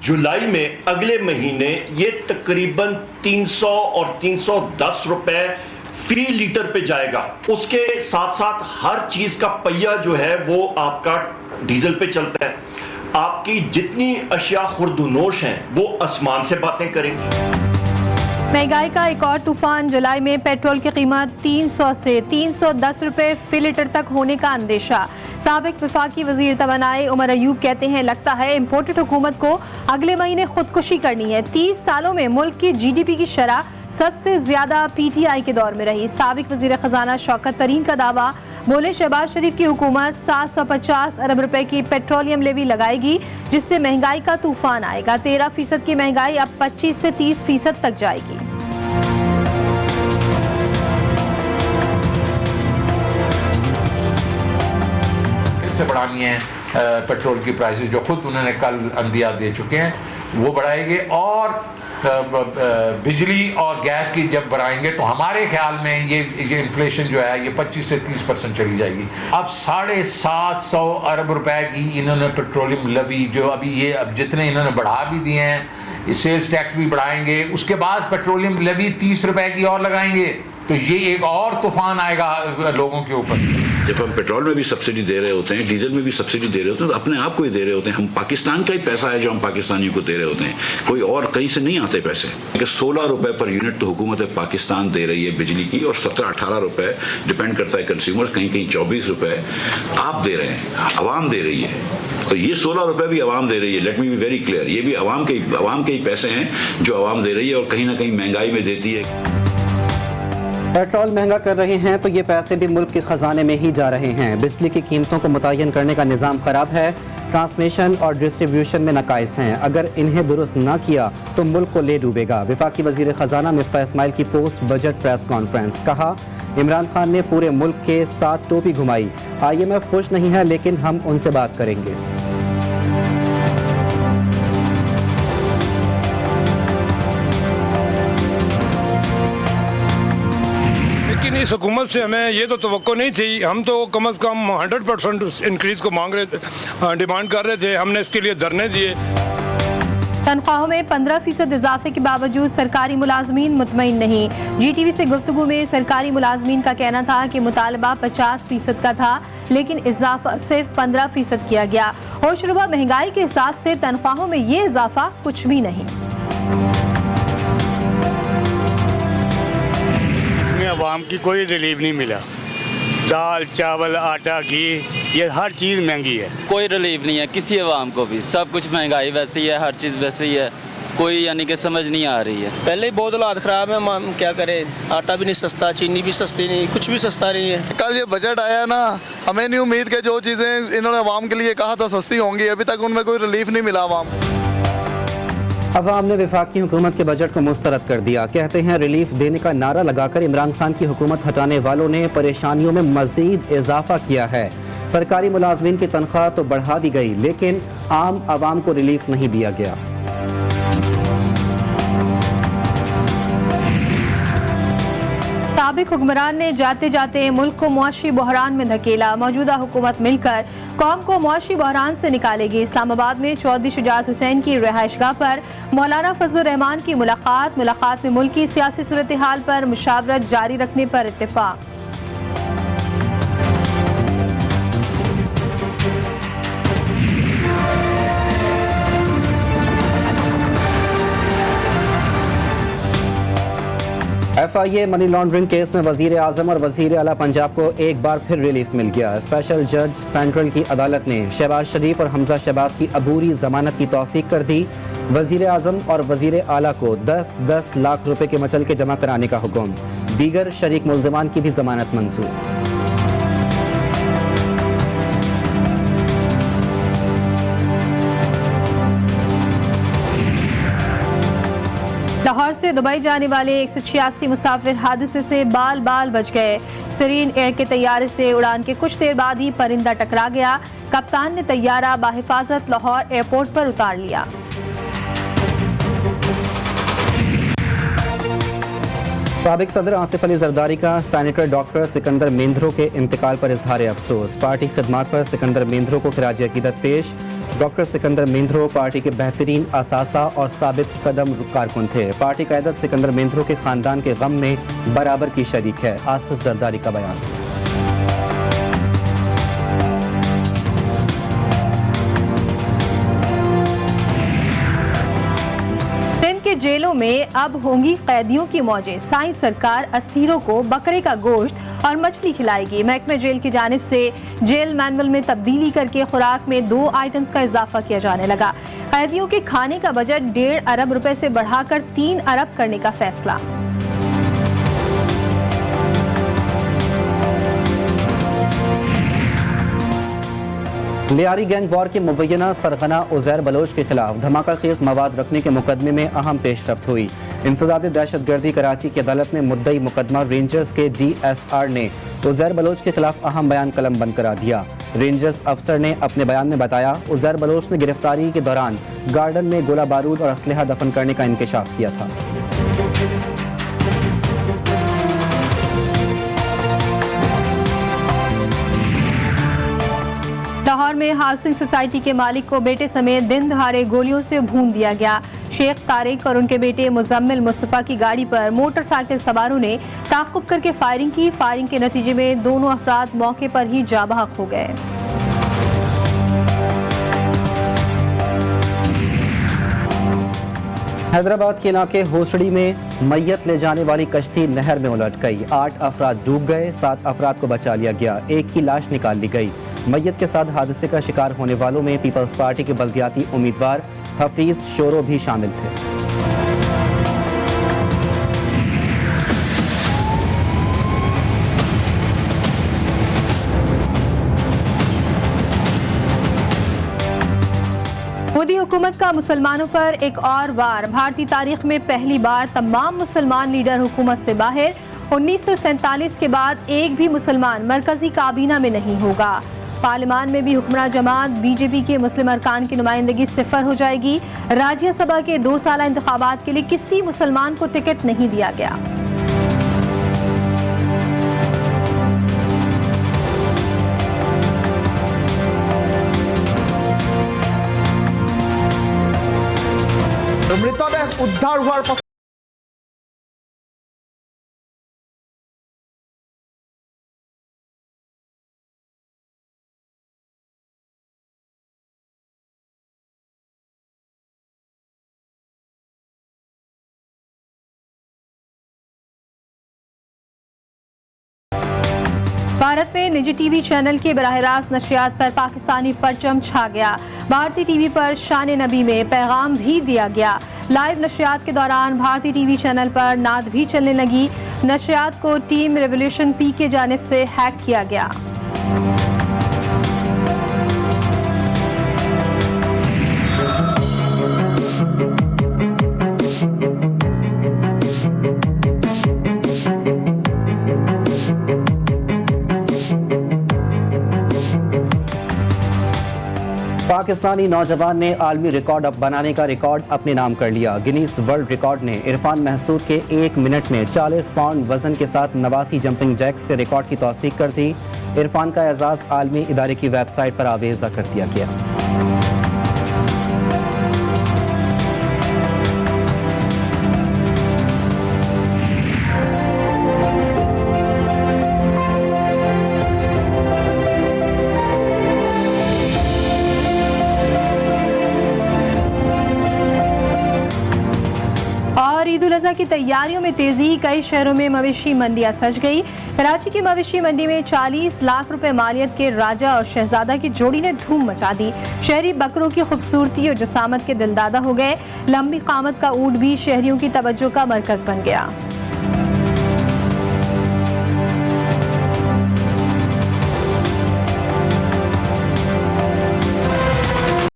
जुलाई में अगले महीने ये तकरीबन 300 और 310 रुपए फी लीटर पे जाएगा। उसके साथ साथ हर चीज का पहिया जो है वो आपका डीजल पे चलता है। आपकी जितनी अशिया खुर्दुनोश हैं वो आसमान से बातें करेंगी। महंगाई का एक और तूफान। जुलाई में पेट्रोल की कीमत 300 से 310 रुपए फी लीटर तक होने का अंदेशा। साबिक वफाकी वजीर तवानाई उमर अयूब कहते हैं, लगता है इम्पोर्टेड हुकूमत को अगले महीने खुदकुशी करनी है। 30 सालों में मुल्क की GDP की शरह सबसे ज्यादा PTI के दौर में रही। साबिक वजीर खजाना शौकत तरीन का दावा, बोले शहबाज शरीफ की हुकूमत 750 अरब रुपए की पेट्रोलियम लेवी लगाएगी, जिससे महंगाई का तूफान आएगा। 13% की महंगाई अब 25 से 30% तक जाएगी। से बढ़ानी है पेट्रोल की प्राइसेस, जो खुद उन्होंने कल अंदिया दे चुके हैं, वो बढ़ाएंगे। और बिजली और गैस की जब बढ़ाएंगे तो हमारे ख्याल में ये इन्फ्लेशन जो है ये 25 से 30% चली जाएगी। अब 750 अरब रुपए की इन्होंने पेट्रोलियम लेवी जो अभी ये अब जितने इन्होंने बढ़ा भी दिए हैं, सेल्स टैक्स भी बढ़ाएंगे, उसके बाद पेट्रोलियम लेवी 30 रुपए की और लगाएंगे, तो ये एक और तूफान आएगा लोगों के ऊपर। जब हम पेट्रोल में भी सब्सिडी दे रहे होते हैं, डीजल में भी सब्सिडी दे रहे होते हैं, तो अपने आप को ही दे रहे होते हैं। हम पाकिस्तान का ही पैसा है जो हम पाकिस्तानियों को दे रहे होते हैं, कोई और कहीं से नहीं आते पैसे। 16 रुपए पर यूनिट तो हुकूमत पाकिस्तान दे रही है बिजली की, और 17-18 रुपए डिपेंड करता है कंज्यूमर, कहीं कहीं 24 रुपए आप दे रहे हैं, अवाम दे रही है। और ये 16 रुपए भी अवाम दे रही है। Let me be very clear, ये भी अवाम के ही पैसे हैं जो अवाम दे रही है और कहीं ना कहीं महंगाई में देती है। पेट्रोल महंगा कर रहे हैं तो ये पैसे भी मुल्क के खजाने में ही जा रहे हैं। बिजली की कीमतों को मुतय्यन करने का निज़ाम ख़राब है, ट्रांसमिशन और डिस्ट्रीब्यूशन में नकाइस हैं। अगर इन्हें दुरुस्त ना किया तो मुल्क को ले डूबेगा। वफाकी वज़ीर ख़जाना मिफ्ताह इस्माइल की पोस्ट बजट प्रेस कॉन्फ्रेंस। कहा, इमरान खान ने पूरे मुल्क के साथ टोपी घुमाई। IMF खुश नहीं है लेकिन हम उनसे बात करेंगे। लेकिन इस हुकूमत से हमें ये तो तवक्को नहीं थी। हम तो कम से कम 100% इंक्रीज को डिमांड कर रहे थे। हमने इसके लिए धरने दिए। तनख्वाहों में 15% इजाफे के बावजूद सरकारी मुलाजमीन मुतमईन नहीं। GTV से गुफ्तगू में सरकारी मुलाजमीन का कहना था कि मुतालबा 50% का था, लेकिन इजाफा सिर्फ 15% किया गया। होशरुबा महंगाई के हिसाब से तनख्वाहों में ये इजाफा कुछ भी नहीं। अवाम की कोई रिलीफ नहीं मिला। दाल, चावल, आटा, घी, ये हर चीज़ महंगी है। कोई रिलीफ नहीं है किसी अवाम को भी। सब कुछ महंगाई वैसी है, हर चीज़ वैसी है, कोई यानी कि समझ नहीं आ रही है। पहले ही बहुत हालात ख़राब है, हम क्या करें। आटा भी नहीं सस्ता, चीनी भी सस्ती नहीं, कुछ भी सस्ता नहीं है। कल ये बजट आया ना, हमें नहीं उम्मीद कि जो चीज़ें इन्होंने अवाम के लिए कहा था सस्ती होंगी, अभी तक उनमें कोई रिलीफ नहीं मिला अवाम को। अवाम ने वफाकी हुकूमत के बजट को मुस्तरद कर दिया। कहते हैं, रिलीफ देने का नारा लगाकर इमरान खान की हुकूमत हटाने वालों ने परेशानियों में मजीद इजाफा किया है। सरकारी मुलाजमीन की तनख्वाह तो बढ़ा दी गई, लेकिन आम आवाम को रिलीफ नहीं दिया गया। साबिक हुक्मरान ने जाते जाते मुल्क को मुआशी बहरान में धकेला। मौजूदा हुकूमत मिलकर कौम को मुआशी बहरान से निकालेगी। इस्लामाबाद में चौधरी शुजात हुसैन की रिहाइशगाह पर मौलाना फजलुर रहमान की मुलाकात में मुल्क की सियासी सूरत हाल पर मुशावरत जारी रखने पर इत्तेफाक। FIA मनी लॉन्ड्रिंग केस में वजीर आजम और वजीर आला पंजाब को एक बार फिर रिलीफ मिल गया। स्पेशल जज सेंट्रल की अदालत ने शहबाज शरीफ और हमजा शहबाज की अबूरी जमानत की तौसीक कर दी। वजीर आजम और वजीर आला को 10-10 लाख रुपए के मचलके जमा कराने का हुक्म। दीगर शरीक मुल्ज़िमान की भी जमानत मंजूर। लाहौर से दुबई जाने वाले 186 मुसाफिर हादसे से बाल बाल बच गए। सरीन एयर के तैयारे से उड़ान के कुछ देर बाद ही परिंदा टकरा गया। कप्तान ने तैयारा बाहिफाजत लाहौर एयरपोर्ट पर उतार लिया। साबिक सदर आसिफ अली जरदारी का सैनेटर डॉक्टर सिकंदर मेंद्रो के इंतकाल पर इजहार अफसोस। पार्टी खिदमात पर सिकंदर मेंद्रो को खिराज अकीदत पेश। डॉक्टर सिकंदर मेंद्रो पार्टी के बेहतरीन असासा और साबित कदम कारकुन थे। पार्टी क़यादत सिकंदर मेंद्रो के खानदान के गम में बराबर की शरीक है। आसिफ जरदारी का बयान। जेलों में अब होंगी कैदियों की मौजें। साईं सरकार असीरों को बकरे का गोश्त और मछली खिलाएगी। महकमे जेल की जानिब से जेल मैनुअल में तब्दीली करके खुराक में 2 आइटम्स का इजाफा किया जाने लगा। कैदियों के खाने का बजट 1.5 अरब रुपए से बढ़ाकर 3 अरब करने का फैसला। लियारी गैंग वॉर के मुबैना सरगना उज़ैर बलोच के खिलाफ धमाका खेज मवाद रखने के मुकदमे में अहम पेशरफ्त हुई। इंसदाद दहशतगर्दी कराची की अदालत में मुद्दई मुकदमा रेंजर्स के DSR ने उज़ैर बलोच के खिलाफ अहम बयान कलमबंद करा दिया। रेंजर्स अफसर ने अपने बयान में बताया, उज़ैर बलोच ने गिरफ्तारी के दौरान गार्डन में गोला बारूद और असलहा दफन करने का इंकशाफ किया था। लाहौर में हाउसिंग सोसाइटी के मालिक को बेटे समेत दिन दहाड़े गोलियों से भून दिया गया। शेख तारिक और उनके बेटे मुजम्मिल मुस्तफ़ा की गाड़ी पर मोटरसाइकिल सवारों ने ताक़ुब करके फायरिंग की। फायरिंग के नतीजे में दोनों अफराद मौके पर ही जाँ बहक हो गए। हैदराबाद के इलाके होसड़ी में मैयत ले जाने वाली कश्ती नहर में उलट गई। 8 अफराद डूब गए, 7 अफराद को बचा लिया गया। एक की लाश निकाल ली गई। मैयत के साथ हादसे का शिकार होने वालों में पीपल्स पार्टी के बल्दियाती उम्मीदवार हफीज शोरो भी शामिल थे। मोदी हुकूमत का मुसलमानों पर एक और वार। भारतीय तारीख में पहली बार तमाम मुसलमान लीडर हुकूमत से बाहर। 1947 के बाद एक भी मुसलमान मरकजी काबीना में नहीं होगा। पार्लियामान में भी हुक्मरान जमात BJP के मुस्लिम अरकान की नुमाइंदगी 0 हो जाएगी। राज्यसभा के 2 साला इंतखाबात के लिए किसी मुसलमान को टिकट नहीं दिया गया। মৃতদেহ উদ্ধার হওয়ার পর भारत में निजी टीवी चैनल के बराह रास्त नशरियात पर पाकिस्तानी परचम छा गया। भारतीय टीवी पर शान नबी में पैगाम भी दिया गया। लाइव नशरियात के दौरान भारतीय टीवी चैनल पर नाद भी चलने लगी। नशरियात को टीम रेवोल्यूशन P की जानिब से हैक किया गया। पाकिस्तानी नौजवान ने आलमी रिकॉर्ड बनाने का रिकॉर्ड अपने नाम कर लिया। गिनीज वर्ल्ड रिकॉर्ड ने इरफान महसूद के 1 मिनट में 40 पाउंड वजन के साथ 89 जंपिंग जैक्स के रिकॉर्ड की तौसीक कर दी। इरफान का एजाज आलमी इदारे की वेबसाइट पर आवेजा कर दिया गया। ईद उल अज़हा की तैयारियों में तेजी। कई शहरों में मवेशी मंडियां सज गई। कराची की मवेशी मंडी में 40 लाख रुपए मालियत के राजा और शहजादा की जोड़ी ने धूम मचा दी। शहरी बकरों की खूबसूरती और जसामत के दिलदादा हो गए। लंबी कामत का ऊंट भी शहरियों की तवज्जो का मरकज बन गया।